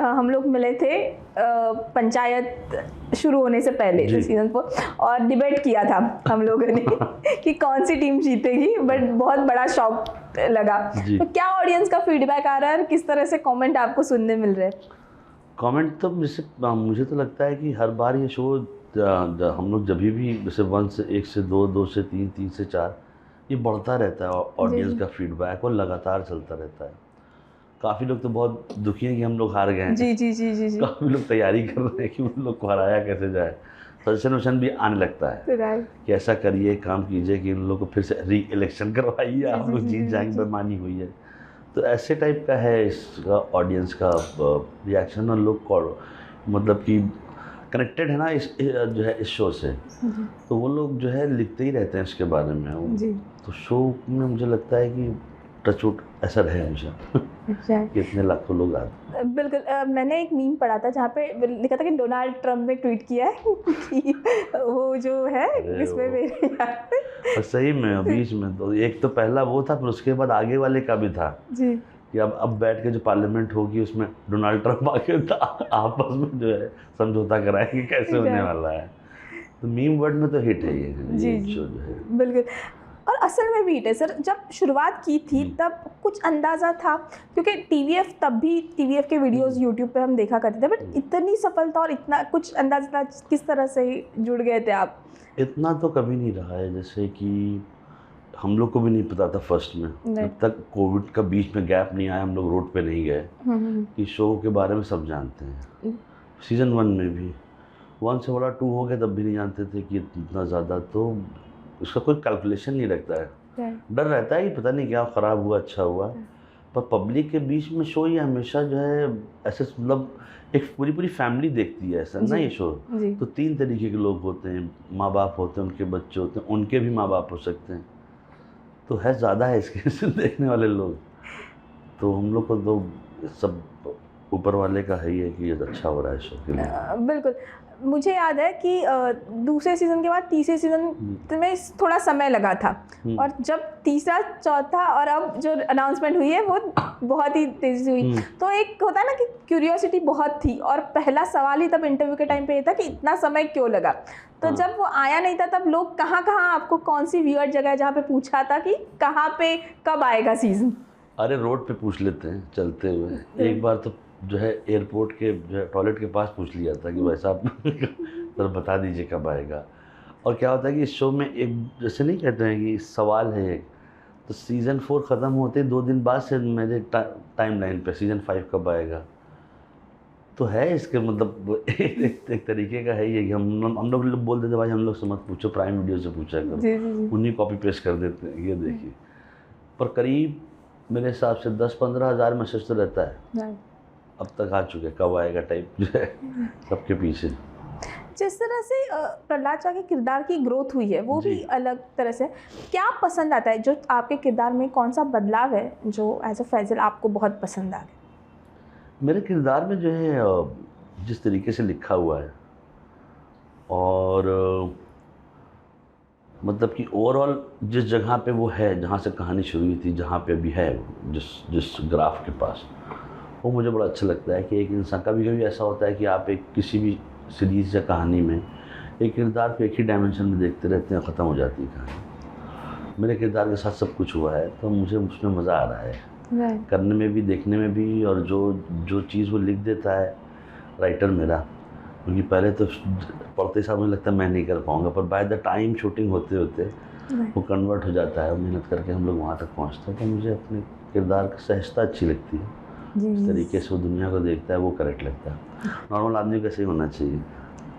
हम लोग मिले थे पंचायत शुरू होने से पहले सीजन 4, और डिबेट किया था हम लोगों ने कि कौन सी टीम जीतेगी, बट बहुत बड़ा शॉक लगा। तो क्या ऑडियंस का फीडबैक आ रहा है, किस तरह से कमेंट आपको सुनने मिल रहे हैं? कमेंट तो मुझे तो लगता है कि हर बार ये शो हम लोग जब भी जैसे 1 से 1 से 2, 2 से 3, 3 से 4 ये बढ़ता रहता है ऑडियंस का फीडबैक, और लगातार चलता रहता है। काफ़ी लोग तो बहुत दुखी हैं कि हम लोग हार गए हैं। जी। काफ़ी लोग तैयारी कर रहे हैं कि उन लोग को हराया कैसे जाए। सजेशन वशन भी आने लगता है कि ऐसा करिए, काम कीजिए कि उन लोग को फिर से री इलेक्शन करवाइए, आप लोग जीत जाएंगे, बेईमानी हुई है। तो ऐसे टाइप का है इसका ऑडियंस का रिएक्शन, और लोग मतलब कि कनेक्टेड है ना इस जो है इस शो से, तो वो लोग जो है लिखते ही रहते हैं इसके बारे में। तो शो में मुझे लगता है कि टचवुड ऐसा रहे हमेशा कि इतने लाखों लोग आते। बिल्कुल। मैंने एक मीम पढ़ा था जहाँ पे लिखा था कि डोनाल्ड ट्रंप ने ट्वीट किया है कि वो जो है इसमें मेरे और सही में बीच में तो एक तो पहला वो था, फिर उसके बाद आगे वाले का भी था जी कि अब बैठ के जो पार्लियामेंट होगी उसमें डोनाल्ड ट्रंप आके आपस में जो है समझौता कराएंगे कैसे होने वाला है। तो मीम वर्ड में तो हिट है ये शो जो है। बिल्कुल। और असल में भी हिट है सर। जब शुरुआत की थी तब कुछ अंदाज़ा था, क्योंकि टीवीएफ के वीडियोस यूट्यूब पे हम देखा करते थे, बट इतनी सफलता और इतना कुछ अंदाज़ा था, किस तरह से जुड़ गए थे आप? इतना तो कभी नहीं रहा है, जैसे कि हम लोग को भी नहीं पता था फर्स्ट में, जब तक कोविड का बीच में गैप नहीं आया, हम लोग रोड पे नहीं गए कि शो के बारे में सब जानते हैं। सीज़न 1 में भी 1 से बड़ा 2 हो गया तब भी नहीं जानते थे कि इतना ज़्यादा, तो उसका कोई कैलकुलेशन नहीं रखता है। डर रहता है कि पता नहीं क्या ख़राब हुआ अच्छा हुआ, पर पब्लिक के बीच में शो ये हमेशा जो है ऐसे मतलब एक पूरी फैमिली देखती है ऐसा ना ये शो। तो 3 तरीके के लोग होते हैं, माँ बाप होते हैं, उनके बच्चे होते हैं, उनके भी माँ बाप हो सकते हैं, तो है ज़्यादा है इसके देखने वाले लोग। तो हम लोग को तो सब ऊपर वाले का है ही है कि ये अच्छा हो रहा है शो के लिए। बिल्कुल। मुझे याद है कि दूसरे सीज़न के बाद तीसरे सीज़न में थोड़ा समय लगा था, और जब तीसरा, चौथा और अब जो अनाउंसमेंट हुई है वो बहुत ही तेज़ी हुई। तो एक होता है ना कि क्यूरियोसिटी बहुत थी, और पहला सवाल ही तब इंटरव्यू के टाइम पे ये था कि इतना समय क्यों लगा। तो जब वो आया नहीं था तब लोग कहाँ आपको कौन सी वियर्ड जगह है जहाँ पे पूछा था कि कहाँ पे कब आएगा सीज़न? अरे रोड पे पूछ लेते हैं चलते हुए। एक बार तो जो है एयरपोर्ट के जो है टॉयलेट के पास पूछ लिया था कि भाई साहब तो बता दीजिए कब आएगा। और क्या होता है कि इस शो में एक जैसे नहीं कहते हैं कि सवाल है एक, तो सीज़न 4 ख़त्म होते 2 दिन बाद से मेरे टाइम लाइन पे सीज़न 5 कब आएगा, तो है इसके मतलब एक तरीके का है ये कि हम लोग बोल देते भाई हम लोग से मत पूछो, प्राइम वीडियो से पूछा करो, उन्हीं कॉपी पेस्ट कर देते हैं ये देखिए। पर करीब मेरे हिसाब से 10-15 हज़ार मैसेज तो रहता है अब तक आ चुके, कब आएगा टाइप जो है सबके पीछे। जिस तरह से प्रहलाद चा के किरदार की ग्रोथ हुई है वो भी अलग तरह से, क्या पसंद आता है जो आपके किरदार में, कौन सा बदलाव है जो एज अ फैजल आपको बहुत पसंद आ गया? मेरे किरदार में जो है जिस तरीके से लिखा हुआ है, और मतलब कि ओवरऑल जिस जगह पे वो है, जहाँ से कहानी शुरू हुई थी, जहाँ पे अभी है जिस ग्राफ के पास, वो मुझे बड़ा अच्छा लगता है कि एक इंसान, कभी कभी ऐसा होता है कि आप एक किसी भी सीरीज़ या कहानी में एक किरदार को एक ही डायमेंशन में देखते रहते हैं, ख़त्म हो जाती है कहानी। मेरे किरदार के साथ सब कुछ हुआ है, तो मुझे उसमें मज़ा आ रहा है करने में भी, देखने में भी, और जो चीज़ वो लिख देता है राइटर मेरा, क्योंकि पहले तो पढ़ते साथ मुझे लगता है मैं नहीं कर पाऊँगा, पर बाय द टाइम शूटिंग होते होते वो कन्वर्ट हो जाता है, मेहनत करके हम लोग वहाँ तक पहुँचते हैं। तो मुझे अपने किरदार की सहजता अच्छी लगती है, इस तरीके से वो दुनिया को देखता है वो करेक्ट लगता है। नॉर्मल आदमी को ऐसे ही होना चाहिए,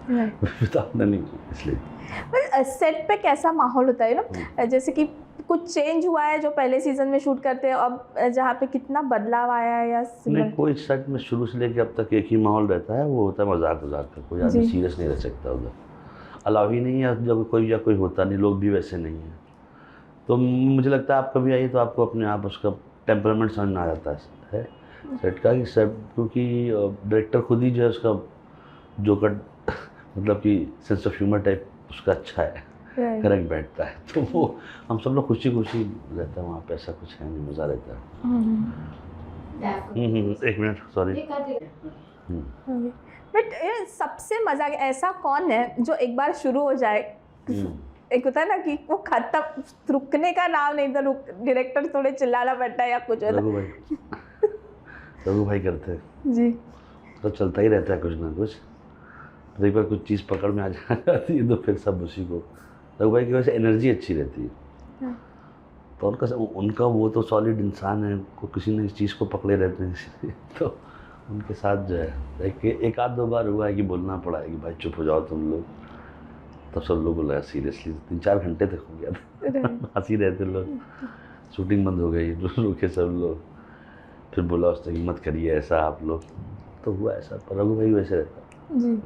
नहीं इसलिए। सेट पे कैसा माहौल होता है ना, जैसे कि कुछ चेंज हुआ है जो पहले सीजन में शूट करते हैं, अब जहाँ पे कितना बदलाव आया है या नहीं, कोई सेट में शुरू से लेकर अब तक एक ही माहौल रहता है, वो होता है मजाक का, कोई आदमी सीरियस नहीं रह सकता उधर, अलाउ ही नहीं है, जब कोई होता नहीं, लोग भी वैसे नहीं हैं। तो मुझे लगता है आप कभी आइए तो आपको अपने आप उसका टेम्परामेंट समझ में आ जाता है सेट का, कि सेट, क्योंकि डायरेक्टर खुद ही जो है उसका जोकर मतलब कि सेंस ऑफ ह्यूमर टाइप उसका अच्छा है, करेक्ट बैठता है, तो वो हम सब लोग खुशी रहता है वहाँ पे, ऐसा कुछ है नहीं, मज़ा रहता है। 1 मिनट सॉरी। बट सबसे मजा ऐसा कौन है जो एक बार शुरू हो जाए, एक होता है ना कि वो खत्म, रुकने का नाम नहीं, तो डायरेक्टर थोड़े चिल्लाना पड़ता है या कुछ होता है। रघु भाई करते हैं जी, तो चलता ही रहता है कुछ ना कुछ। तो एक बार कुछ चीज़ पकड़ में आ जाती है तो फिर सब उसी को, रघु भाई की वजह से एनर्जी अच्छी रहती है। तो उनका वो तो सॉलिड इंसान है, को किसी न किसी चीज़ को पकड़े रहते हैं इसलिए तो उनके साथ जो है एक आध दो बार हुआ है कि बोलना पड़ा है कि भाई चुप हो जाओ तुम लोग, तब सब लोग बोला सीरियसली 3-4 घंटे तक हो गया था हंसी रहते लोग, शूटिंग बंद हो गई, रुके सब लोग, फिर बोला उसने कि मत करिए ऐसा आप लोग, तो हुआ ऐसा। पर रघु भाई वैसे रहता जी।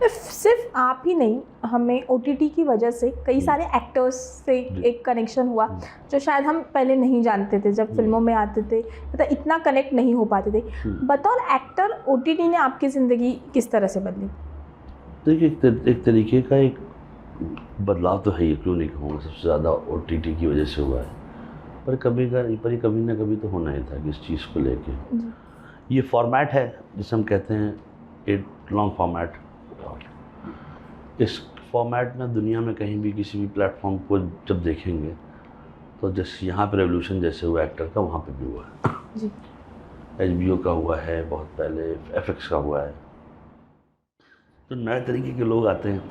सिर्फ आप ही नहीं, हमें OTT की वजह से कई सारे एक्टर्स से एक कनेक्शन हुआ जो शायद हम पहले नहीं जानते थे, जब फिल्मों में आते थे मतलब इतना कनेक्ट नहीं हो पाते थे। बतौर एक्टर OTT ने आपकी ज़िंदगी किस तरह से बदली? देखिए एक तरीके का एक बदलाव तो है ही, क्यों नहीं कहूँगा, सबसे ज़्यादा OTT की वजह से हुआ है। पर कभी ना कभी तो होना ही था कि इस चीज़ को लेके ये फॉर्मेट है जिसे हम कहते हैं एक लॉन्ग फॉर्मेट। इस फॉर्मेट में दुनिया में कहीं भी किसी भी प्लेटफॉर्म को जब देखेंगे तो जैसे यहाँ पे रेवोल्यूशन जैसे हुआ एक्टर का, वहाँ पे भी हुआ है। HBO का हुआ है बहुत पहले, FX का हुआ है। तो नए तरीके के लोग आते हैं,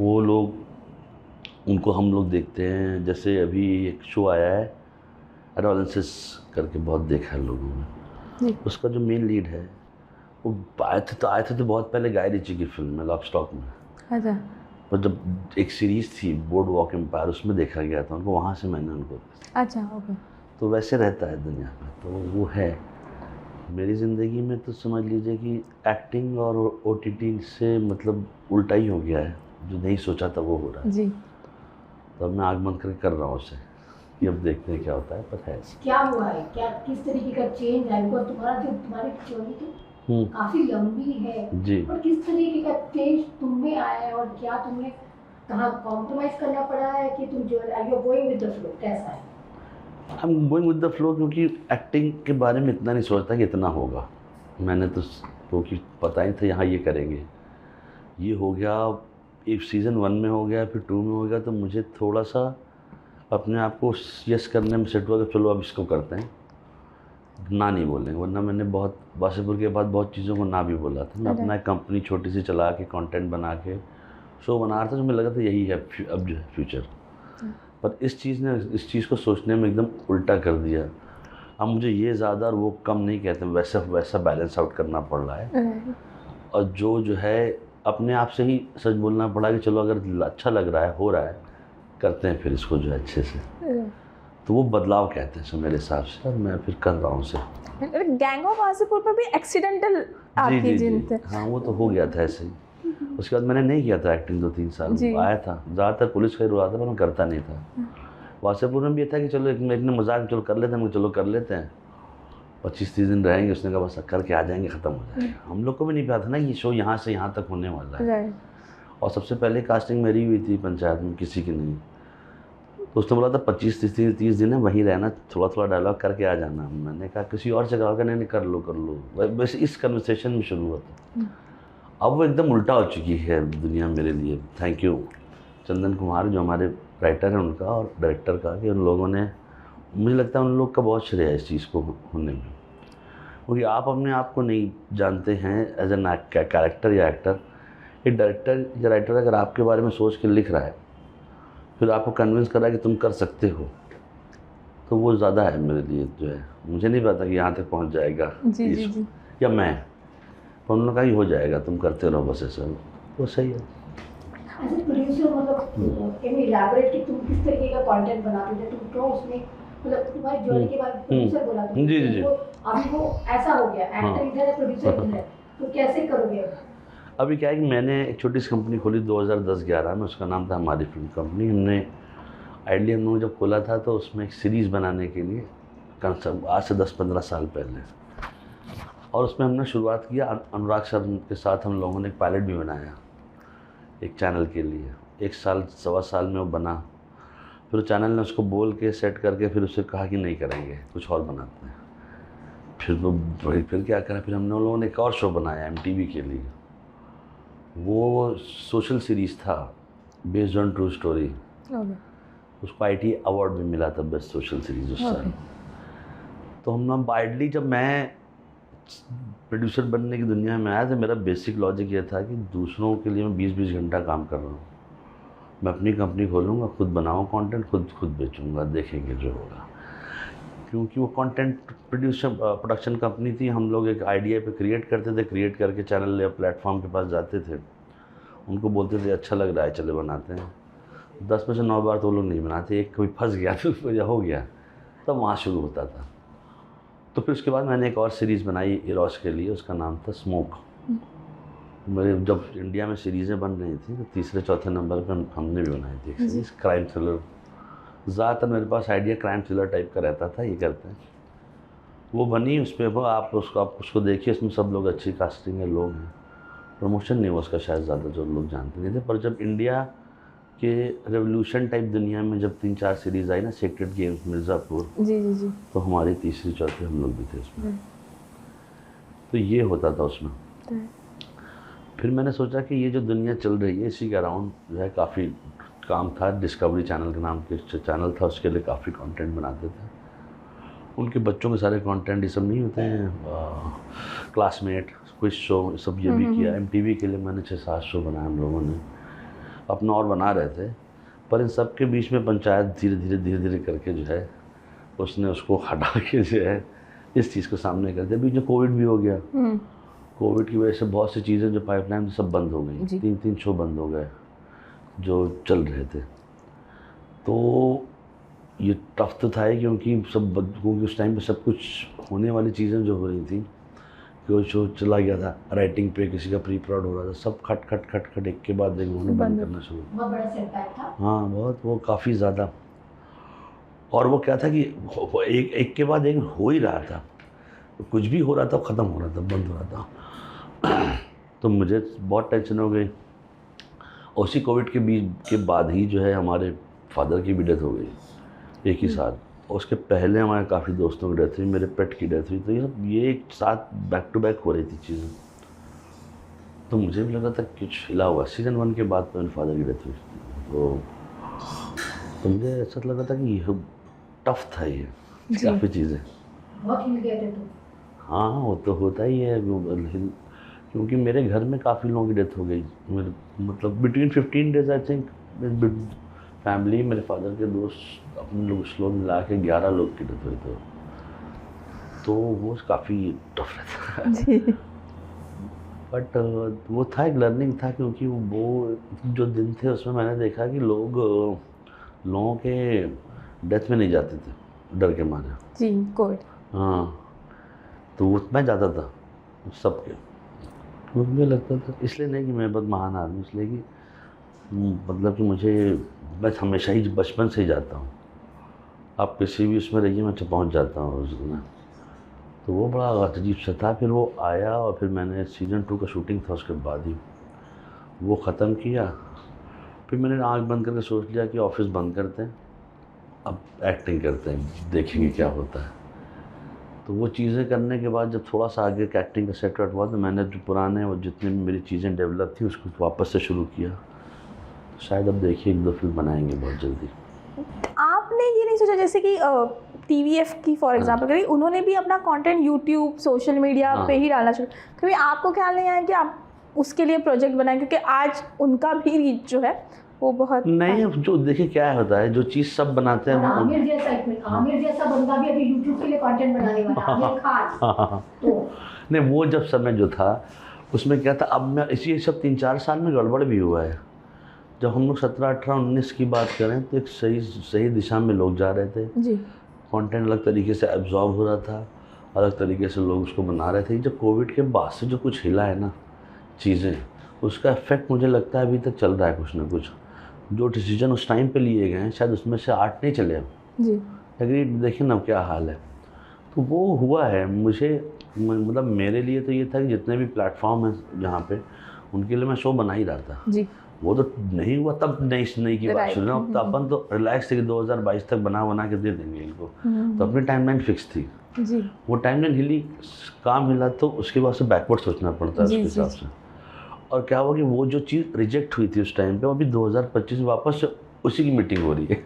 वो लोग उनको हम लोग देखते हैं। जैसे अभी एक शो आया है एडोलेंसेस करके, बहुत देखा है लोगों ने। उसका जो मेन लीड है वो आए थे तो बहुत पहले गाय रिची की फिल्म में, लॉक स्टॉक में। अच्छा। पर जब एक सीरीज़ थी बोर्ड वॉक एम्पायर, उसमें देखा गया था उनको, वहाँ से मैंने उनको। अच्छा, ओके। तो वैसे रहता है दुनिया में, तो वो है मेरी ज़िंदगी में। तो समझ लीजिए कि एक्टिंग और OTT से मतलब उल्टा ही हो गया है, जो नहीं सोचा था वो हो रहा है जी। तो अब मैं आग बंद करके कर रहा हूँ उसे कि अब देखते हैं क्या होता है। पर है क्या हुआ है, क्या किस तरीके का चेंज है, बिकॉज तुम्हारी जर्नी तो काफी लंबी है जी। और किस तरीके का चेंज तुम में आया है और क्या तुम्हें कहाँ कॉम्प्रोमाइज करना पड़ा है कि तुम जो you going with the flow, कैसा है? I am going with the flow, क्योंकि एक्टिंग के बारे में इतना नहीं सोचता कि इतना होगा। मैंने तो क्योंकि पता ही था यहाँ ये करेंगे, ये हो गया, एक सीज़न 1 में हो गया, फिर 2 में हो गया, तो मुझे थोड़ा सा अपने आप को यस करने में सेट हुआ कि चलो अब इसको करते हैं, ना नहीं बोलेंगे। वरना मैंने बहुत वासेपुर के बाद बहुत चीज़ों को ना भी बोला था। मैं अपना एक कंपनी छोटी सी चला के कंटेंट बना के शो बना रहा था, जो मुझे लगा था यही है अब जो है फ्यूचर। पर इस चीज़ ने इस चीज़ को सोचने में एकदम उल्टा कर दिया। अब मुझे ये ज़्यादा और वो कम नहीं कहते, वैसा बैलेंस आउट करना पड़ रहा है। और जो है अपने आप से ही सच बोलना पड़ा कि चलो अगर अच्छा लग रहा है, हो रहा है, करते हैं फिर इसको जो है अच्छे से। तो वो बदलाव कहते हैं मेरे हिसाब से, और मैं फिर कर रहा हूँ उसे। गैंग ऑफ वासेपुर में भी एक्सीडेंटल आपकी जिंदगी? हाँ, वो तो हो गया था ऐसे ही। उसके बाद मैंने नहीं किया था एक्टिंग 2-3 साल, आया था ज़्यादातर पुलिस का ही रहा था, पर मैं करता नहीं था। वासेपुर में भी ये था कि चलो एक ने मजाक चलो कर लेते हैं, चलो कर लेते हैं, 25-30 दिन रहेंगे। उसने कहा बस करके आ जाएंगे, ख़त्म हो जाएगा। हम लोग को भी नहीं पता था ना ये शो यहाँ से यहाँ तक होने वाला है। और सबसे पहले कास्टिंग मेरी हुई थी पंचायत में, किसी की नहीं। तो उसने बोला था 25-30 दिन है, वहीं रहना, थोड़ा थोड़ा डायलॉग करके आ जाना। मैंने कहा किसी और से कहा, नहीं कर लो। बस इस कन्वर्सेशन में शुरू हुआ था। अब वो एकदम उल्टा हो चुकी है दुनिया मेरे लिए। थैंक यू चंदन कुमार जो हमारे राइटर हैं उनका और डायरेक्टर का, कि उन लोगों ने, मुझे लगता है उन लोग का बहुत श्रेय है इस चीज़ को होने में। क्योंकि आप अपने आप को नहीं जानते हैं एज एन कैरेक्टर या एक्टर। एक डायरेक्टर या राइटर अगर आपके बारे में सोच के लिख रहा है, फिर आपको कन्विंस कर रहा है कि तुम कर सकते हो, तो वो ज़्यादा है मेरे लिए जो है। मुझे नहीं पता कि यहाँ तक पहुँच जाएगा जी। या मैं, पर उन्होंने कहा हो जाएगा, तुम करते रहो बस ऐसा, वो सही है। एज ए प्रोड्यूसर मतलब कैन यू इलैबोरेट कि तुम किस तरीके का कंटेंट बनाते थे, तुम क्यों उसमें मतलब तुम्हारी जर्नी के बाद प्रोड्यूसर बोला तुम जी। अभी वो ऐसा हो गया, एक्टर इधर है, प्रोड्यूसर इधर है, तो कैसे करोगे? अभी क्या है कि मैंने एक छोटी सी कंपनी खोली 2010-11 में, उसका नाम था हमारी फिल्म कंपनी। हमने आइडिया हम लोग जब खोला था तो उसमें एक सीरीज़ बनाने के लिए आज से 10-15 साल पहले, और उसमें हमने शुरुआत किया अनुराग सर के साथ। हम लोगों ने एक पायलट भी बनाया एक चैनल के लिए, 1 साल 1.25 साल में वो बना। फिर चैनल ने उसको बोल के सेट करके फिर उसे कहा कि नहीं करेंगे, कुछ और बनाते हैं। फिर क्या करा, फिर हमने उन लोगों ने एक और शो बनाया MTV के लिए। वो सोशल सीरीज़ था based on true story. Okay. उसको IT अवार्ड भी मिला था बेस्ट सोशल सीरीज उस साल। तो हम वाइडली, जब मैं प्रोड्यूसर बनने की दुनिया में आया तो मेरा बेसिक लॉजिक ये था कि दूसरों के लिए मैं 20-20 घंटा काम कर रहा हूँ। मैं अपनी कंपनी खोलूँगा, खुद बनाऊँ कंटेंट, खुद बेचूँगा, देखेंगे जो होगा। क्योंकि वो कंटेंट प्रोडक्शन कंपनी थी, हम लोग एक आइडिया पे क्रिएट करते थे, क्रिएट करके चैनल या प्लेटफॉर्म के पास जाते थे, उनको बोलते थे अच्छा लग रहा है चले बनाते हैं। 10 में से 9 बार तो वो लोग नहीं बनाते, एक कभी फंस गया तो उसको हो गया, तब वहाँ शुरू होता था। तो फिर उसके बाद मैंने एक और सीरीज़ बनाई इरोस के लिए, उसका नाम था स्मोक। मेरे जब इंडिया में सीरीज़ें बन रही थी तो तीसरे चौथे नंबर पर हमने भी बनाई थी एक सीरीज़, क्राइम थ्रिलर। ज़्यादातर मेरे पास आइडिया क्राइम थ्रिलर टाइप का रहता था, ये करते हैं। वो बनी, उस पर वो आप उसको देखिए, उसमें सब लोग अच्छी कास्टिंग है, लोग हैं। प्रमोशन नहीं हुआ उसका शायद ज़्यादा, जो लोग जानते नहीं थे। पर जब इंडिया के रेवोल्यूशन टाइप दुनिया में जब 3-4 सीरीज़ आई ना, सीक्रेट गेम्स, मिर्ज़ापुर, जी। तो हमारी तीसरी चौथी हम लोग भी थे उसमें। तो ये होता था उसमें। फिर मैंने सोचा कि ये जो दुनिया चल रही है इसी के अराउंड जो है काफ़ी काम था। डिस्कवरी चैनल के नाम के चैनल था, उसके लिए काफ़ी कंटेंट बनाते थे। उनके बच्चों के सारे कंटेंट ये सब नहीं होते हैं, क्लासमेट, क्विज शो, सब ये भी किया। MTV के लिए मैंने 6-7 शो बनाए हम लोगों ने, अपना और बना रहे थे। पर इन सब के बीच में पंचायत धीरे धीरे करके जो है उसने उसको हटा के जो है इस चीज़ को सामने कर दिया। बीच में कोविड भी हो गया। कोविड की वजह से बहुत सी चीज़ें जो पाइपलाइन सब बंद हो गई, 3-3 शो बंद हो गए जो चल रहे थे। तो ये टफ तो था ही, क्योंकि उस टाइम पे सब कुछ होने वाली चीज़ें जो हो रही थी, कोई शो चला गया था राइटिंग पे, किसी का प्री प्रोड हो रहा था, सब खट एक के बाद एक उन्होंने बंद करना शुरू। बहुत बड़ा सेटबैक था। हाँ बहुत, वो काफ़ी ज़्यादा। और वो क्या था कि एक के बाद एक हो ही रहा था, कुछ भी हो रहा था, ख़त्म हो रहा था, बंद हो रहा था। तो मुझे बहुत टेंशन हो गई। उसी कोविड के बाद ही जो है हमारे फादर की भी डेथ हो गई एक ही साथ। उसके पहले हमारे काफ़ी दोस्तों की डेथ हुई, मेरे पेट की डेथ हुई। तो ये एक साथ बैक टू बैक हो रही थी चीज़ें। तो मुझे भी लगा था कुछ हिला हुआ। सीज़न 1 के बाद तो मेरे फादर की डेथ हुई, तो मुझे ऐसा लगा था कि ये टफ था, ये काफ़ी चीज़ें बहुत हिल गए थे तो। हाँ वो तो होता ही है, क्योंकि मेरे घर में काफ़ी लोगों की डेथ हो गई। मतलब between 15 days I think, family, मेरे फादर के दोस्त, अपने लोग मिला के 11 लोग की डेथ हुई। तो वो काफ़ी टफ रहता है। बट वो था, एक लर्निंग था, क्योंकि वो जो दिन थे उसमें मैंने देखा कि लोगों के डेथ में नहीं जाते थे डर के मारे। जी, कोविड। हाँ, तो मैं जाता था सबके। मुझे लगता था, इसलिए नहीं कि मैं बहुत महान आदमी, इसलिए कि मतलब कि मैं हमेशा ही बचपन से ही जाता हूँ। आप किसी भी उसमें रहिए, मैं पहुँच जाता हूँ उसमें। तो वो बड़ा अजीब सा था। फिर वो आया और फिर मैंने सीज़न 2 का शूटिंग था, उसके बाद ही वो ख़त्म किया। फिर मैंने आँख बंद करके सोच लिया कि ऑफिस बंद करते हैं, अब एक्टिंग करते हैं, देखेंगे क्या होता है। तो वो चीज़ें करने के बाद जब थोड़ा सा आगे एक्टिंग का सेट हुआ, तो मैंने जो पुराने और जितनी भी मेरी चीज़ें डेवलप थी उसको वापस से शुरू किया। तो शायद अब देखिए 1-2 फिल्म बनाएंगे बहुत जल्दी। आपने ये नहीं सोचा, जैसे कि TVF की फॉर एग्जांपल करें, उन्होंने भी अपना कंटेंट यूट्यूब, सोशल मीडिया पे ही डालना शुरू, कभी आपको ख्याल नहीं आया कि आप उसके लिए प्रोजेक्ट बनाएं, क्योंकि आज उनका भी रीच जो है वो बहुत नहीं, जो देखिए क्या होता है, जो चीज़ सब बनाते हैं। आमिर जैसा बंदा भी अभी यूट्यूब के लिए कंटेंट बनाने वाला, आमिर खान। तो नहीं, वो जब समय जो था उसमें क्या था, अब मैं इसी सब 3-4 साल में गड़बड़ भी हुआ है। जब हम लोग 17, 18, 19 की बात करें तो एक सही दिशा में लोग जा रहे थे जी। कंटेंट अलग तरीके से एब्जॉर्ब हो रहा था, अलग तरीके से लोग उसको बना रहे थे। जब कोविड के बाद से जो कुछ हिला है ना चीज़ें, उसका इफेक्ट मुझे लगता है अभी तक चल रहा है कुछ ना कुछ। जो डिसीजन उस टाइम पे लिए गए हैं शायद उसमें से 8 नहीं चले अब जी। एग्री। देखिए ना क्या हाल है। तो वो हुआ है। मुझे मतलब मेरे लिए तो ये था कि जितने भी प्लेटफॉर्म हैं जहाँ पे, उनके लिए मैं शो बना ही रहा था। जी। वो तो नहीं हुआ तब नई की बात Right. सुन रहा हूँ, तो अपन तो रिलैक्स थे कि 2022 तक बना के दे देंगे इनको। तो अपनी टाइमलाइन फिक्स थी, जी वो टाइमलाइन हिली, काम हिला तो उसके बाद से बैकवर्ड सोचना पड़ता है जी, उसके जी, हिसाब से। और क्या हुआ कि वो जो चीज़ रिजेक्ट हुई थी उस टाइम पे, अभी 2025 में वापस से उसी की मीटिंग हो रही है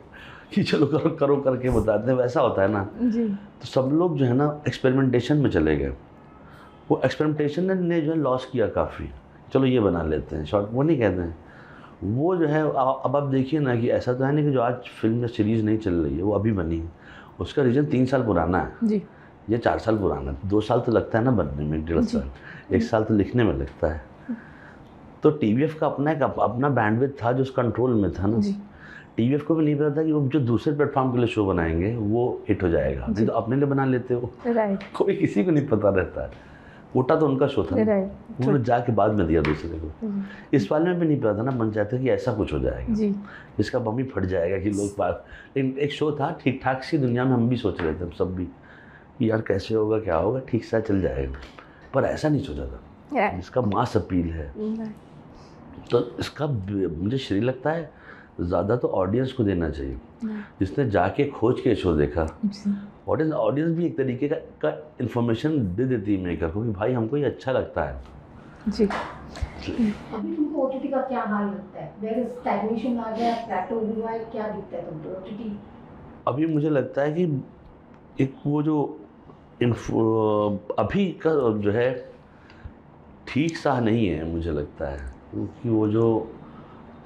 कि चलो करो करो करके बताते हैं, वैसा होता है ना। जी तो सब लोग जो है ना एक्सपेरिमेंटेशन में चले गए, वो एक्सपेरिमेंटेशन ने जो है लॉस किया काफ़ी। चलो ये बना लेते हैं शॉर्ट, वो नहीं कहते हैं वो जो है। अब आप देखिए ना कि ऐसा तो है नहीं कि जो आज फिल्म या सीरीज़ नहीं चल रही है वो अभी बनी है, उसका रीज़न 3 साल पुराना है, जी ये 4 साल पुराना है। 2 साल तो लगता है ना बनने में, 1.5 साल, 1 साल तो लिखने में लगता है। तो टीवीएफ का अपना बैंडविड्थ था जो उस कंट्रोल में था ना। जी टीवीएफ को भी नहीं पता था कि वो जो दूसरे प्लेटफॉर्म के लिए शो बनाएंगे वो हिट हो जाएगा, नहीं तो अपने लिए बना लेते हो। राइट कोई किसी को नहीं पता रहता है, कोटा तो उनका शो था ना, राइट उन्होंने जाके बाद में दिया दूसरे को। इस वाले में भी नहीं पता था ना पंचायत कि ऐसा कुछ हो जाएगा, जी इसका बम ही फट जाएगा कि लोग बात। लेकिन एक शो था ठीक ठाक सी दुनिया में, हम भी सोच रहे थे, हम सब भी कि यार कैसे होगा, क्या होगा, ठीक सा चल जाएगा, पर ऐसा नहीं सोचा था। राइट इसका मास अपील है तो इसका मुझे श्रेय लगता है ज़्यादा तो ऑडियंस को देना चाहिए, जिसने जाके खोज के शो देखा। ऑडियंस भी एक तरीके का इन्फॉर्मेशन दे देती है मेकर को कि भाई हमको ये अच्छा लगता है। जी अभी तुमको ओटीटी का क्या हाल लगता है? वेयर इज स्टैग्नेशन आ गया, प्लेटो हुआ है, क्या दिखता है तुमको ओटीटी? अभी मुझे लगता है कि एक वो जो अभी का जो है ठीक सा नहीं है मुझे लगता है, क्योंकि वो जो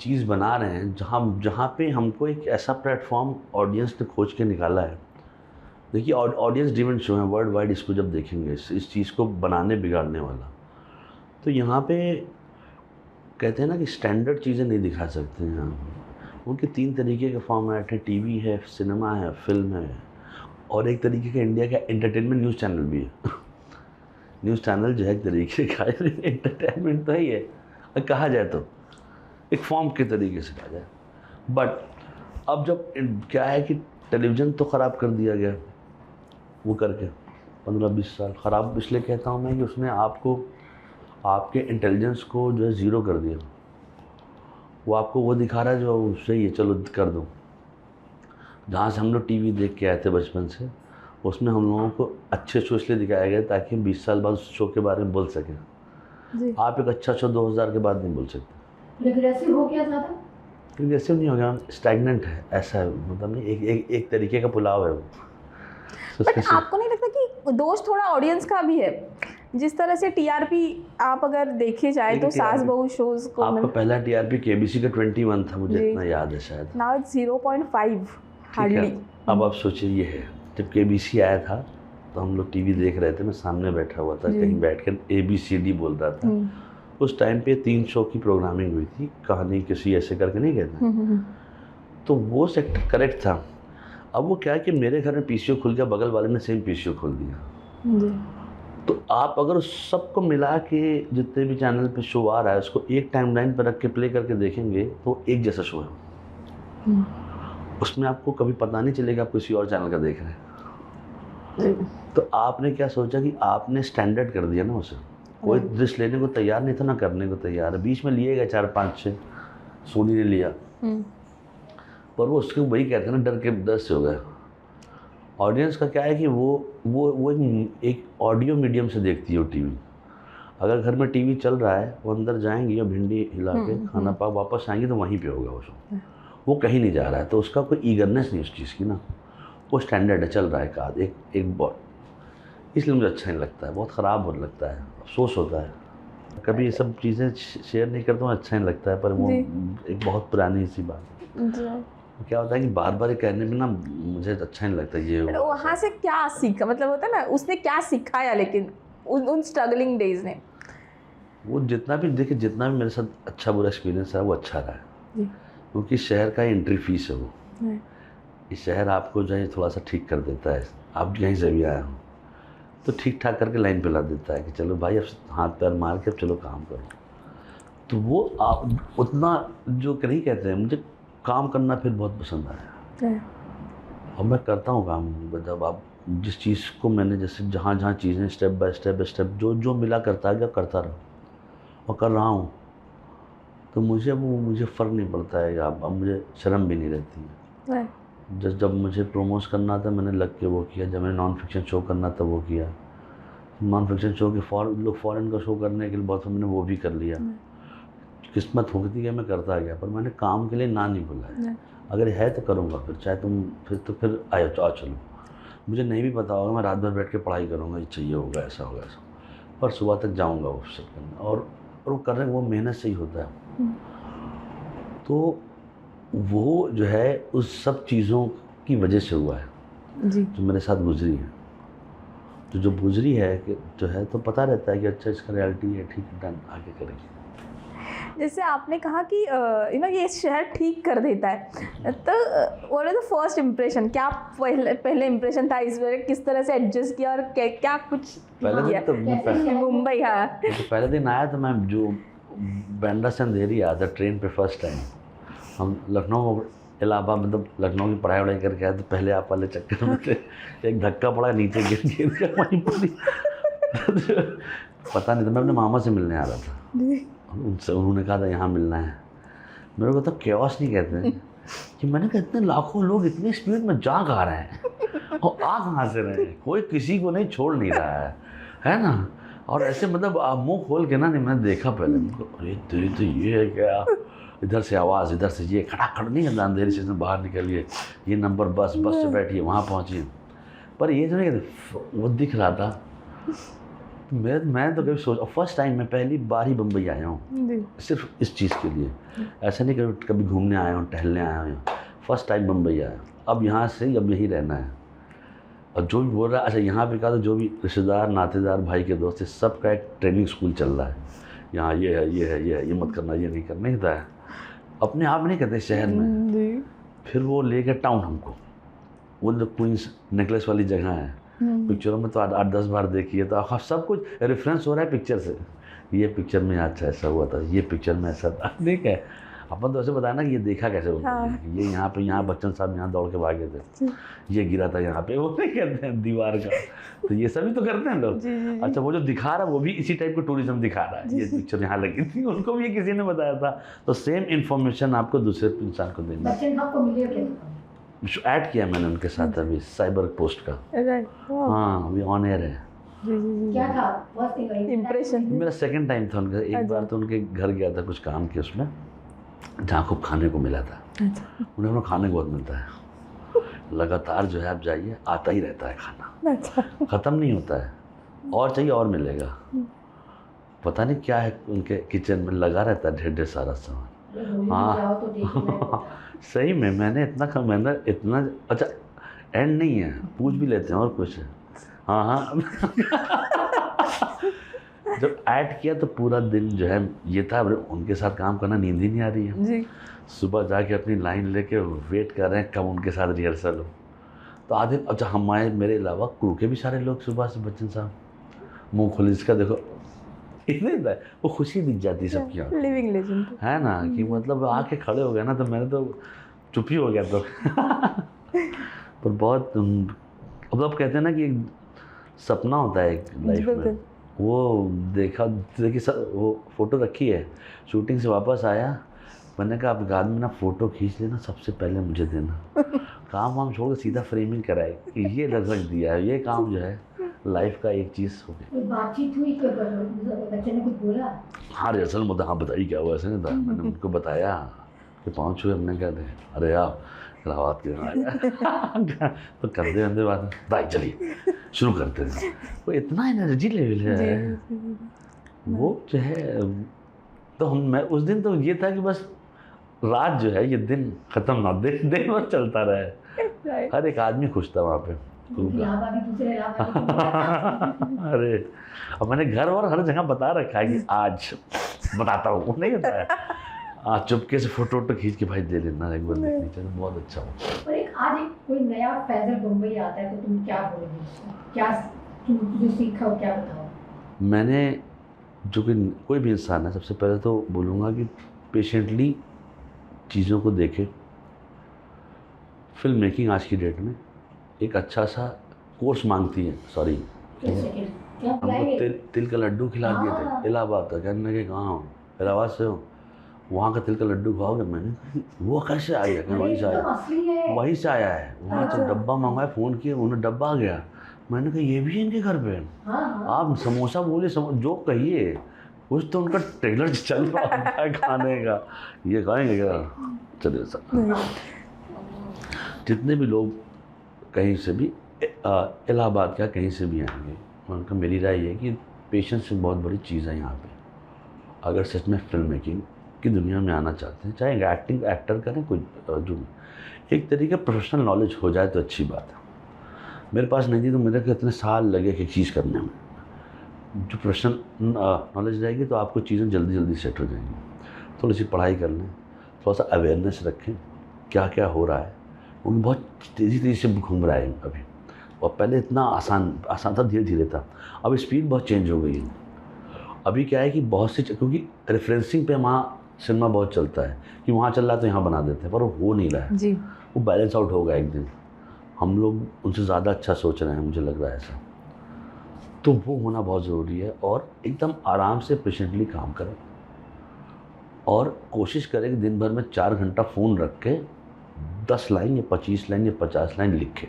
चीज़ बना रहे हैं जहाँ पे हमको एक ऐसा प्लेटफॉर्म ऑडियंस ने खोज के निकाला है। देखिए ऑडियंस ड्रिवन शो है वर्ल्ड वाइड, इसको जब देखेंगे इस चीज़ को बनाने बिगाड़ने वाला, तो यहाँ पे कहते हैं ना कि स्टैंडर्ड चीज़ें नहीं दिखा सकते हैं यहाँ। उनके 3 तरीके के फॉर्मेट हैं, टीवी है, सिनेमा है, फिल्म है, और एक तरीके का इंडिया का एंटरटेनमेंट न्यूज़ चैनल भी है। न्यूज़ चैनल जो है एक तरीके का एंटरटेनमेंट तो ही है, और कहा जाए तो एक फॉर्म के तरीके से कहा जाए। बट अब जब क्या है कि टेलीविज़न तो ख़राब कर दिया गया वो करके 15-20 साल। ख़राब इसलिए कहता हूँ मैं कि उसने आपको आपके इंटेलिजेंस को जो है ज़ीरो कर दिया। वो आपको वो दिखा रहा है जो सही है, चलो कर दो। जहाँ से हम लोग टीवी देख के आए थे बचपन से, उसमें हम लोगों को अच्छे शो इसलिए दिखाया गया ताकि हम 20 साल बाद उस शो के बारे में बोल सकें। आप एक अच्छा शो 2000 के बाद नहीं बोल सकते। रिग्रेसिव हो गया ज़्यादा? रिग्रेसिव नहीं हो गया, स्टैग्नेंट है, ऐसा है, मतलब नहीं एक तरीके का पुलाव है वो। बट आपको नहीं लगता कि दोष थोड़ा ऑडियंस का भी है? जिस तरह से टीआरपी आप अगर देखे जाए तो सास बहू शोज को आपका पहला टीआरपी केबीसी का 21 था, मुझे इतना याद है शायद। Now it's 0.5 hardly. अब आप सोचिए ये है, जब केबीसी आया था तो हम लोग टीवी देख रहे थे, मैं सामने बैठा हुआ था, कहीं बैठकर ABCD बोल रहा था। उस टाइम पे 3 शो की प्रोग्रामिंग हुई थी, कहानी किसी ऐसे करके नहीं कहते, तो वो सेक्टर करेक्ट था। अब वो क्या है कि मेरे घर में पीसीओ खुल गया, बगल वाले ने सेम पीसीओ खोल दिया। तो आप अगर उस सबको मिला के जितने भी चैनल पे शो आ रहा है उसको एक टाइमलाइन पर रख के प्ले करके देखेंगे तो एक जैसा शो है। उसमें आपको कभी पता नहीं चलेगा आप किसी और चैनल का देख रहे हैं। तो आपने क्या सोचा कि आपने स्टैंडर्ड कर दिया ना उसे। कोई रिस्क लेने को तैयार नहीं था ना करने को तैयार है। बीच में लिए गए 4-5-6 सोनी ने लिया, पर वो उसके वही कहते हैं ना डर के 10 से हो गए। ऑडियंस का क्या है कि वो एक ऑडियो मीडियम से देखती है वो टीवी। अगर घर में टीवी चल रहा है वो अंदर जाएंगी और भिंडी हिला के खाना पा वापस आएंगी तो वहीं पे होगा वो शो, वो कहीं नहीं जा रहा है। तो उसका कोई ईगरनेस नहीं उस चीज़ की ना, वो स्टैंडर्ड है, चल रहा है का एक बहुत, इसलिए मुझे अच्छा नहीं लगता है, बहुत ख़राब होने लगता है, अफसोस होता है। कभी ये सब चीज़ें शेयर नहीं करता हूँ, अच्छा नहीं लगता है, पर वो एक बहुत पुरानी सी बात है। क्या होता है कि बार बार ये कहने में ना मुझे अच्छा नहीं लगता ये। वहाँ से क्या सीखा, मतलब होता है ना उसने क्या सिखाया, लेकिन उन स्ट्रगलिंग डेज ने वो जितना भी देखिए, जितना भी मेरे साथ अच्छा बुरा एक्सपीरियंस है वो अच्छा रहा है, क्योंकि शहर का एंट्री फीस है वो। ये शहर आपको जो है थोड़ा सा ठीक कर देता है। आप कहीं से भी आए हो तो ठीक ठाक करके लाइन पे ला देता है कि चलो भाई अब हाथ पैर मार के अब चलो काम करो। तो वो आप उतना जो नहीं कहते हैं, मुझे काम करना फिर बहुत पसंद आया और मैं करता हूँ काम। जब आप जिस चीज़ को मैंने जैसे जहाँ चीज़ें स्टेप बाय स्टेप जो मिला करता गया करता रहा और कर रहा हूँ। तो मुझे फ़र्क नहीं पड़ता है। अब मुझे शर्म भी नहीं रहती है। जब मुझे प्रमोट करना था मैंने लग के वो किया, जब मैंने नॉन फिक्शन शो करना था वो किया। नॉन फिक्शन शो के लोग फ़ॉरेन का शो करने के लिए बहुत मैंने वो भी कर लिया। किस्मत होती है मैं करता गया, पर मैंने काम के लिए ना नहीं बुलाया। अगर है तो करूँगा, फिर चाहे तुम फिर आओ चलो। मुझे नहीं भी पता होगा, मैं रात भर बैठ के पढ़ाई करूँगा, ये चाहिए होगा, ऐसा होगा, ऐसा, पर सुबह तक जाऊँगा वो सब करना। और वो करने वो मेहनत से ही होता है। तो वो जो है उस सब चीज़ों की वजह से हुआ है जी। जो मेरे साथ गुजरी है। तो जो गुजरी है कि जो है तो पता रहता है कि अच्छा इसका रियलिटी है, ठीक है, डन, आगे करेंगे। जैसे आपने कहा कि ये शहर ठीक कर देता है, तो what is the first impression? क्या पहले इम्प्रेशन था इस बार, किस तरह से एडजस्ट किया और क्या कुछ पहले किया? दिन तो मुंबई, हाँ। तो पहले दिन आया तो मैं जो बैंड्रा से अंधेरी आया था ट्रेन पे फर्स्ट टाइम। हम लखनऊ इलाहाबाद मतलब लखनऊ की पढ़ाई वढ़ाई करके आए तो पहले आप वाले चक्कर में थे। एक धक्का पड़ा, नीचे गिर गया वहीं पर। पता नहीं था, मैं अपने मामा से मिलने आ रहा था, उनसे उन्होंने कहा था यहाँ मिलना है। मेरे को तो कैओस नहीं कहते हैं कि मैंने कहा इतने लाखों लोग इतनी स्पीड में जा कहाँ रहे हैं और आ कहाँ से रहे हैं, कोई किसी को नहीं छोड़ नहीं रहा है ना। और ऐसे मतलब मुँह खोल के ना, नहीं मैंने देखा पहले, अरे तो ये है क्या, इधर से आवाज़, इधर से ये खड़ाखड़ नहीं है, अंधेरी से बाहर निकलिए, ये नंबर बस से बैठिए, वहाँ पहुँचिए। पर ये जो नहीं वो दिख रहा था। मैं तो कभी सोचा, फर्स्ट टाइम मैं पहली बार ही बम्बई आया हूँ सिर्फ इस चीज़ के लिए। ऐसा नहीं कभी घूमने आया हूँ, टहलने आया हूँ, फर्स्ट टाइम बम्बई आया। अब यहाँ से अब यहीं रहना है। और जो भी बोल रहा है, अच्छा यहाँ पे कहा तो जो भी रिश्तेदार, नातेदार, भाई के दोस्त, सबका एक ट्रेनिंग स्कूल चल रहा है। यहाँ ये है, ये है, ये है, ये मत करना, ये नहीं करना, होता है अपने आप नहीं कहते शहर में। फिर वो ले गया टाउन हमको, वो जो क्वींस नेकलेस वाली जगह है, पिक्चरों में तो 8-10 बार देखी है, तो आप सब कुछ रेफरेंस हो रहा है पिक्चर से। ये पिक्चर में अच्छा ऐसा हुआ था, ये पिक्चर में ऐसा था, ठीक है। अपन तो ऐसे बताया ना कि ये देखा कैसे होता है, ये यहाँ पे, यहाँ बच्चन साहब यहाँ दौड़ के भागे थे, ये गिरा था यहाँ पे, वो नहीं कहते हैं दीवार का, तो ये सभी तो करते हैं लोग। अच्छा वो जो दिखा रहा है वो भी इसी टाइप का टूरिज्म दिखा रहा है, ये पिक्चर यहाँ लगी थी, उनको भी किसी ने बताया था। तो सेम इन्फॉर्मेशन आपको दूसरे इंसान को देनी है। ऐड किया मैंने उनके साथ अभी साइबर पोस्ट का। हाँ अभी ऑन एयर है। क्या था फर्स्ट इम्प्रेशन? मेरा सेकंड टाइम था उनका। एक बार तो उनके घर गया था कुछ काम के उसमें, जहाँ खूब खाने को मिला था। उन्हें अपना खाने को बहुत मिलता है, लगातार जो है आप जाइए, आता ही रहता है खाना, ख़त्म नहीं होता है, और चाहिए और मिलेगा। पता नहीं क्या है उनके किचन में, लगा रहता है ढेर ढेर सारा सामान। हाँ सही में मैंने इतना अच्छा एंड नहीं है, पूछ भी लेते हैं और कुछ है। हाँ जब ऐड किया तो पूरा दिन जो है ये था, उनके साथ काम करना, नींद ही नहीं आ रही है जी। सुबह जाके अपनी लाइन लेके वेट कर रहे हैं कब उनके साथ रिहर्सल हो। तो आधे, अच्छा हमारे मेरे अलावा क्रू के भी सारे लोग सुबह से, बच्चन साहब मुँह खोले, इसका देखो इतने वो खुशी दिख जाती है सबकी आँखों, लिविंग लेजेंड है ना, कि मतलब आके खड़े हो गए ना, तो मैंने तो चुप ही हो गया तो। पर बहुत अब कहते हैं ना कि एक सपना होता है एक लाइफ में, वो देखी वो फ़ोटो रखी है, शूटिंग से वापस आया, मैंने कहा आप बाद में ना फ़ोटो खींच लेना, सबसे पहले मुझे देना। काम वाम छोड़ के सीधा फ्रेमिंग कराए कि ये रख दिया है, ये काम जो है लाइफ का एक चीज़ हो गई। बातचीत हुई, बच्चे ने कुछ बोला? हाँ रिहर्सल में, हाँ बताइए क्या हुआ, ऐसे नहीं था। मैंने उनको बताया कि 5 हुए, हमने कहा थे अरे आप इलाहाबाद के तो करते रहते बात, भाई चलिए शुरू करते हैं। वो इतना एनर्जी लेवल है वो जो है। तो मैं उस दिन तो ये था कि बस रात जो है ये दिन ख़त्म ना, दिन भर चलता रहे, हर एक आदमी खुश था वहाँ पे। अरे अब मैंने घर और हर जगह बता रखा है कि आज बताता हूँ, नहीं होता है चुपके से फोटो खींच के भाई दे लेना एक बार देखनी चाहिए, बहुत अच्छा हो। और एक आज कोई नया फैजल बम्बई आता है तो तुम क्या बोलोगे, क्या तुझे सीखा हो, क्या बताओ? मैंने जो कि कोई भी इंसान है, सबसे पहले तो बोलूँगा कि पेशेंटली चीज़ों को देखे। फिल्म मेकिंग आज की डेट में एक अच्छा सा कोर्स मांगती है। सॉरी हमको तिल का लड्डू खिला दिए थे इलाहाबाद का, कहने लगे कहाँ हो, इलाहाबाद से हो, वहाँ का तिल का लड्डू खाओगे? मैंने कहा वो कैसे आ गया? वहीं से आया, असली है। वहीं से आया है। वहाँ से डब्बा मंगवाया, फ़ोन किया, उन्हें डब्बा आ गया। मैंने कहा ये भी है इनके घर पे? हाँ आप समोसा बोले, जो कहिए, कुछ तो उनका ट्रेलर चल रहा होता है खाने का। ये खाएंगे क्या? चलिए सर, जितने भी लोग कहीं से भी इलाहाबाद क्या कहीं से भी आएंगे, उनका मेरी राय ये है कि पेशेंस एक बहुत बड़ी चीज़ है यहाँ पे। अगर सच में फिल्म मेकिंग की दुनिया में आना चाहते हैं, चाहे एक्टर करें, कोई जो एक तरीके प्रोफेशनल नॉलेज हो जाए तो अच्छी बात है। मेरे पास नहीं थी तो मेरे को इतने साल लगे एक चीज़ करने में। जो प्रोफेशनल नॉलेज रहेगी तो आपको चीज़ें जल्दी जल्दी सेट हो जाएंगी। थोड़ी सी पढ़ाई कर लें, थोड़ा सा अवेयरनेस रखें क्या क्या हो रहा है। वो बहुत तेज़ी से घूम रहा है अभी, और पहले इतना आसान था, धीरे धीरे था। अब स्पीड बहुत चेंज हो गई है। अभी क्या है कि बहुत सी, क्योंकि रेफरेंसिंग पे वहाँ सिनेमा बहुत चलता है कि वहाँ चल रहा है तो यहाँ बना देते हैं, पर वो हो नहीं रहा है जी। वो बैलेंस आउट होगा एक दिन। हम लोग उनसे ज़्यादा अच्छा सोच रहे हैं, मुझे लग रहा है ऐसा। तो वो होना बहुत ज़रूरी है, और एकदम आराम से पेशेंटली काम करें, और कोशिश करें कि दिन भर में 4 घंटा फ़ोन रख के 10 लाइन या 25 लाइन या 50 लाइन लिखें।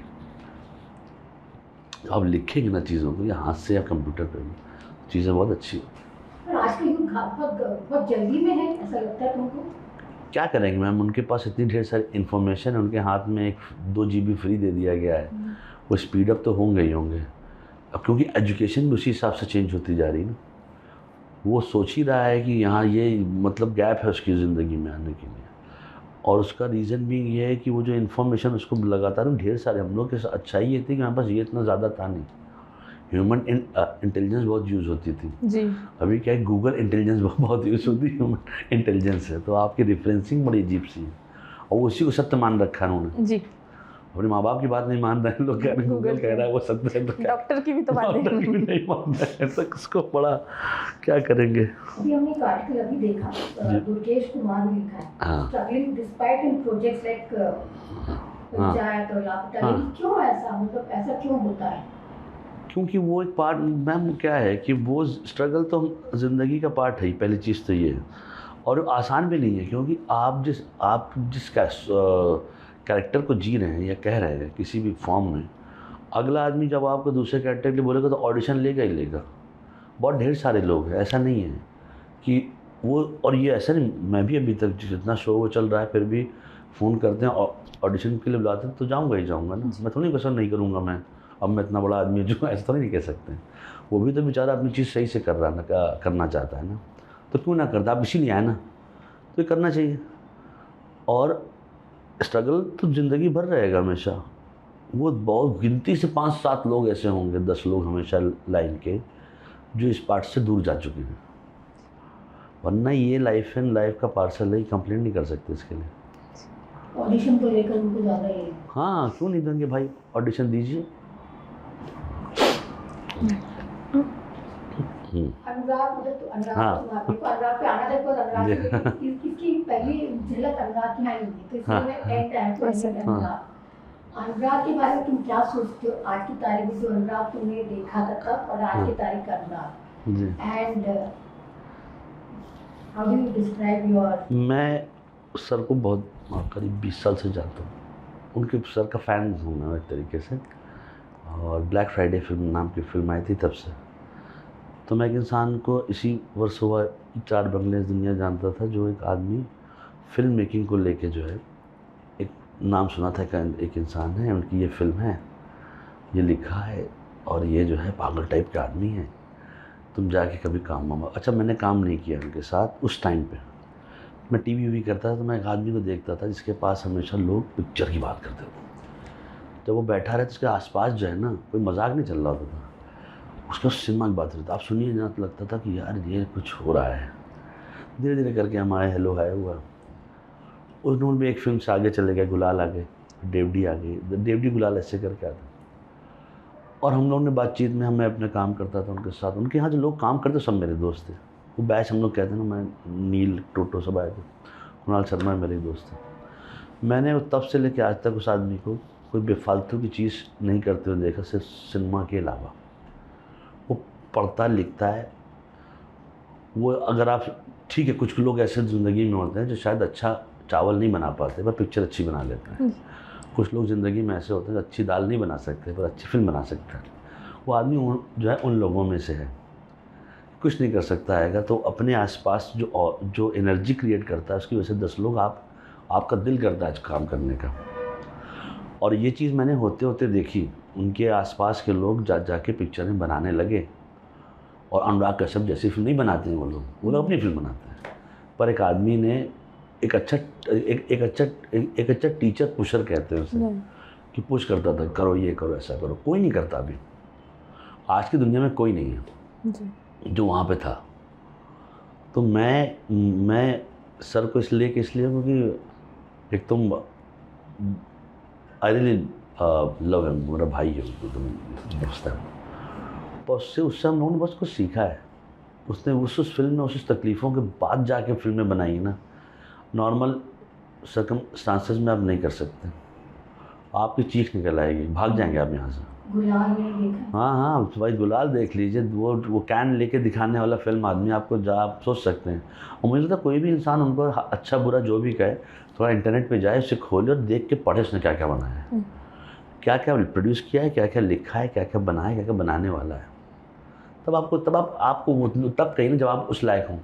आप लिखेंगे ना चीज़ों को, या हाथ से या कंप्यूटर पर, चीज़ें बहुत अच्छी होती हैं। पर आज का युग बहुत जल्दी में है, ऐसा लगता है तुमको? क्या करेंगे मैम, उनके पास इतनी ढेर सारी इन्फॉर्मेशन है, उनके हाथ में एक 2 GB फ्री दे दिया गया है, वो स्पीड अप तो होंगे ही होंगे। अब क्योंकि एजुकेशन भी उसी हिसाब से चेंज होती जा रही है ना, वो सोच ही रहा है कि यहाँ ये मतलब गैप है उसकी ज़िंदगी में आने के लिए। और उसका रीज़न भी ये है कि वो जो इन्फॉर्मेशन उसको लगातार ढेर सारे, हम लोग के साथ अच्छाई ये थी कि हमारे पास ये इतना ज़्यादा था नहीं। ह्यूमन इंटेलिजेंस बहुत यूज़ होती थी जी। अभी क्या है, गूगल इंटेलिजेंस बहुत यूज़ होती है, ह्यूमन इंटेलिजेंस है। तो आपकी रेफरेंसिंग बड़ी अजीब सी है, और उसी को सत्य मान रखा है उन्होंने। जी। अपने माँ बाप की बात नहीं मान रहे हैं लोग, कह रहे हैं गूगल कह रहा है वो सत्य है, तो क्या डॉक्टर की भी तो बात डॉक्टर की भी नहीं मान रहे हैं, तो किसको पढ़ा, क्या करेंगे। अभी हमने एक आर्टिकल अभी देखा, दुर्गेश कुमार ने लिखा है, हाँ। स्ट्रगलिंग डिस्पाइट इन प्रोजेक्ट्स लाइक पंचायत और लापता। क्यों ऐसा, मतलब ऐसा क्यों होता है? क्योंकि वो एक पार्ट, मैम क्या है कि वो स्ट्रगल तो ज़िंदगी का पार्ट है ही, पहली चीज़ तो ये है। और आसान भी नहीं है, क्योंकि आप जिस कैरेक्टर को जी रहे हैं या कह रहे हैं किसी भी फॉर्म में, अगला आदमी जब आपको दूसरे कैरेक्टर के लिए बोलेगा तो ऑडिशन लेगा ही लेगा। बहुत ढेर सारे लोग हैं, ऐसा नहीं है कि वो, और ये ऐसा नहीं, मैं भी अभी तक जितना शो वो चल रहा है फिर भी फ़ोन करते हैं ऑडिशन के लिए बुलाते हैं, तो जाऊँगा ही जाऊँगा ना। मैं थोड़ी पसंद नहीं करूँगा, मैं अब मैं इतना बड़ा आदमी जो ऐसा तो नहीं कह सकते हैं। वो भी तो बेचारा अपनी चीज़ सही से करना चाहता है ना, तो क्यों ना करता, आप इसीलिए आए ना, तो ये करना चाहिए। और स्ट्रगल तो ज़िंदगी भर रहेगा हमेशा। वो बहुत गिनती से 5-7 लोग ऐसे होंगे, 10 लोग हमेशा लाइन के, जो इस पार्ट से दूर जा चुके हैं, वरना ये लाइफ एंड लाइफ का पार्सल है, कंप्लेंट नहीं कर सकते इसके लिए। ऑडिशन को लेकर उनको ज़्यादा ही। हाँ, क्यों नहीं देंगे भाई, ऑडिशन दीजिए। अनुराग, मतलब तो अनुराग, हाँ। अनुराग पे आना था, बिकॉज़ अनुराग की पहली झलक अनुराग की आई थी, तो इसलिए मैं एंड अनुराग। अनुराग के बारे में तुम क्या सोचते हो आज की तारीख में, जो अनुराग तुमने देखा था तब और आज की तारीख का अनुराग, and how do you describe your? मैं सर को बहुत करीब 20 साल से जानता हूँ, उनके सर का फ़ैन हूँ मैं एक तरीके से, और ब्लैक फ्राइडे फिल्म नाम की फिल्म आई थी तब से। तो मैं एक इंसान को इसी वर्ष हुआ 4 बंगले दुनिया जानता था, जो एक आदमी फिल्म मेकिंग को लेके जो है, एक नाम सुना था कि एक इंसान है, उनकी ये फिल्म है, ये लिखा है, और ये जो है पागल टाइप के आदमी है, तुम जाके कभी काम मामा। अच्छा, मैंने काम नहीं किया उनके साथ उस टाइम पे, मैं टीवी करता था, तो मैं एक आदमी को देखता था जिसके पास हमेशा लोग पिक्चर की बात करते थे। जब वो बैठा रहे तो उसके आसपास जो है ना, कोई मजाक नहीं चल रहा होता था, उसका सिनेमा की बात रहती। आप सुनिए ना, तो लगता था कि यार ये कुछ हो रहा है। धीरे धीरे करके हम आए, हेलो हाय हुआ, उस नूर में एक फिल्म से आगे चले गए, गुलाल आ गए, डेवडी आ गई, डेवडी गुलाल ऐसे करके आता। और हम लोग ने बातचीत में, मैं अपने काम करता था उनके साथ, उनके यहाँ जो लोग काम करते सब मेरे दोस्त थे। वो बैच हम लोग कहते हैं ना, मैं नील टोटो सब आए थे, कुणाल शर्मा मेरे दोस्त थे। मैंने तब से लेकर आज तक उस आदमी को कोई बेफालतू की चीज़ नहीं करते हुए देखा, सिर्फ सिनेमा के अलावा। वो पढ़ता लिखता है, वो अगर आप, ठीक है कुछ लोग ऐसे ज़िंदगी में होते हैं जो शायद अच्छा चावल नहीं बना पाते पर पिक्चर अच्छी बना लेते हैं। कुछ लोग ज़िंदगी में ऐसे होते हैं जो अच्छी दाल नहीं बना सकते पर अच्छी फिल्म बना सकते हैं। वो आदमी जो है उन लोगों में से है। कुछ नहीं कर सकता है तो अपने आसपास जो एनर्जी क्रिएट करता है उसकी वजह से 10 लोग आपका दिल करता है काम करने का। और ये चीज़ मैंने होते होते देखी, उनके आसपास के लोग जाके पिक्चरें बनाने लगे और अनुराग कश्यप जैसी फिल्म नहीं बनाते हैं वो लोग अपनी फिल्म बनाते हैं। पर एक आदमी ने एक अच्छा टीचर पुशर कहते हैं उसे, कि पुश करता था करो ये करो ऐसा करो। कोई नहीं करता अभी, आज की दुनिया में कोई नहीं है जो वहाँ पे था। तो मैं सर को इसलिए क्योंकि एक तुम आई रियली लव हिम, मेरा भाई है तुम दोस्त है। पर उससे हम लोगों ने बस कुछ सीखा है। उसने उस फिल्म में उस तकलीफ़ों के बाद जाके फिल्में बनाई ना, नॉर्मल सर्कमस्टांसेस में आप नहीं कर सकते। आपकी चीख निकल आएगी, भाग जाएंगे आप यहाँ से। गुलाल नहीं देखा? हाँ भाई गुलाल देख लीजिए, वो कैन लेके दिखाने वाला फिल्म आदमी आपको आप सोच सकते हैं। और मुझे लगता है कोई भी इंसान उनको अच्छा बुरा जो भी कहे, थोड़ा इंटरनेट पे जाए, उसे खोले और देख के पढ़े उसने क्या क्या बनाया है, क्या क्या प्रोड्यूस किया है, क्या क्या लिखा है, क्या क्या बनाया है, क्या क्या बनाने वाला है। तब कहीं ना जब आप उस लायक हों।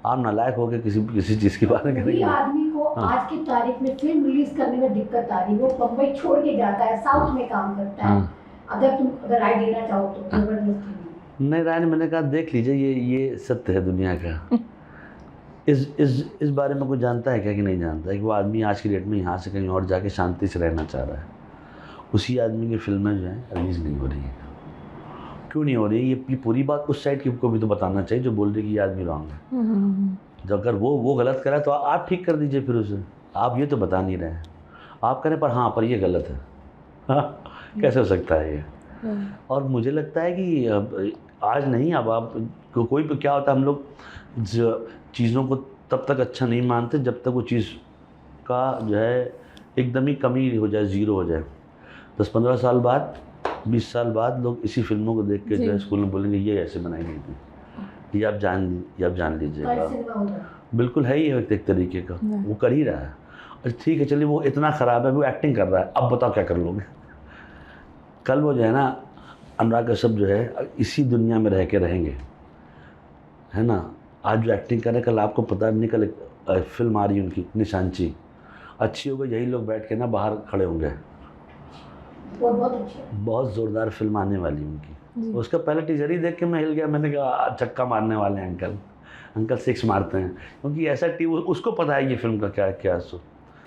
आप नालायक हो गए किसी चीज़ की बात करेंगे। आदमी को आज की तारीख में फिल्म रिलीज करने में दिक्कत आ रही है। वो बम्बई छोड़ के जाता है, साउथ में काम करता है। अगर राय देना चाहो तो जबरदस्ती नहीं राय, मैंने कहा देख लीजिए, ये सत्य है दुनिया का। इस बारे में कोई जानता है क्या कि नहीं जानता है कि वो आदमी आज की डेट में यहाँ से कहीं और जाके शांति से रहना चाह रहा है। उसी आदमी की फिल्में जो हैं रिलीज़ नहीं हो रही हैं। क्यों नहीं हो रही? ये पूरी बात उस साइड को भी तो बताना चाहिए जो बोल रही कि ये आदमी रॉन्ग है। जब अगर वो गलत करा तो आप ठीक कर दीजिए फिर उसे। आप ये तो बता नहीं रहे हैं, आप करें पर ये गलत है। हाँ, कैसे हो सकता है ये? और मुझे लगता है कि आज नहीं, अब आप कोई भी क्या होता है, हम लोग चीज़ों को तब तक अच्छा नहीं मानते जब तक वो चीज़ का जो है एकदम ही कमी हो जाए, ज़ीरो हो जाए। 10-15 साल बाद, 20 साल बाद लोग इसी फिल्मों को देख के जो है स्कूल में बोलेंगे ये ऐसे बनाई गई थी। ये आप जान लीजिएगा। बिल्कुल है ही एक तरीके का, वो कर ही रहा है। अच्छा ठीक है, चलिए वो इतना ख़राब है, वो एक्टिंग कर रहा है, अब बताओ क्या कर लोगे? कल वो जो है ना अनुराग कश्यप जो है इसी दुनिया में रह के रहेंगे, है ना। आज जो एक्टिंग कर रहे, कल आपको पता नहीं, कल फिल्म आ रही है उनकी निशांची, अच्छी हो गई, यही लोग बैठ के ना बाहर खड़े होंगे। बहुत ज़ोरदार फिल्म आने वाली उनकी। उसका पहले टीजर ही देख के मैं हिल गया। मैंने कहा छक्का मारने वाले हैं अंकल 6 मारते हैं, क्योंकि ऐसा उसको पता है ये फिल्म का क्या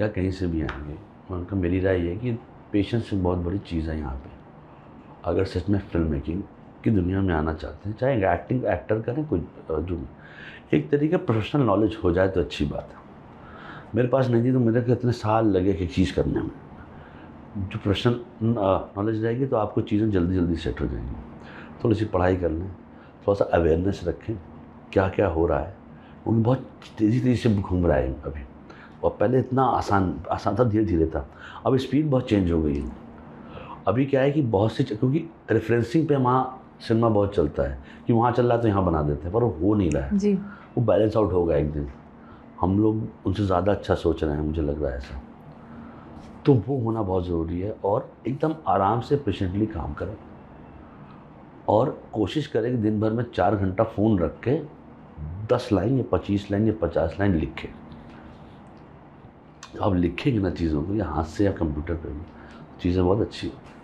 कहीं से भी आएंगे। उनका मेरी राय ये है कि पेशेंस एक बहुत बड़ी चीज़ है यहाँ पे। अगर सच में फिल्म मेकिंग की दुनिया में आना चाहते हैं, चाहे एक्टर करें, कोई जो एक तरीके प्रोफेशनल नॉलेज हो जाए तो अच्छी बात है। मेरे पास नहीं थी तो मेरे को इतने साल लगे एक चीज़ करने में। जो प्रोफेशनल नॉलेज रहेगी तो आपको चीज़ें जल्दी सेट हो जाएंगी। थोड़ी सी पढ़ाई कर लें, थोड़ा सा अवेयरनेस रखें क्या क्या हो रहा है। उन बहुत तेज़ी से घूम रहा है अभी, और पहले इतना आसान था, धीरे था। अब स्पीड बहुत चेंज हो गई है। अभी क्या है कि बहुत सी, क्योंकि रेफरेंसिंग पे वहाँ सिनेमा बहुत चलता है कि वहाँ चल रहा है तो यहाँ बना देते हैं, पर वो हो नहीं रहा है जी। वो बैलेंस आउट होगा एक दिन। हम लोग उनसे ज़्यादा अच्छा सोच रहे हैं, मुझे लग रहा है ऐसा। तो वो होना बहुत ज़रूरी है, और एकदम आराम से पेशेंटली काम करें, और कोशिश करें कि दिन भर में 4 घंटा फ़ोन रख के 10 लाइन या 25 लाइन या 50 लाइन लिखें। आप लिखेंगे ना चीज़ों को, या हाथ से या कंप्यूटर पर, चीज़ें बहुत अच्छी होती हैं।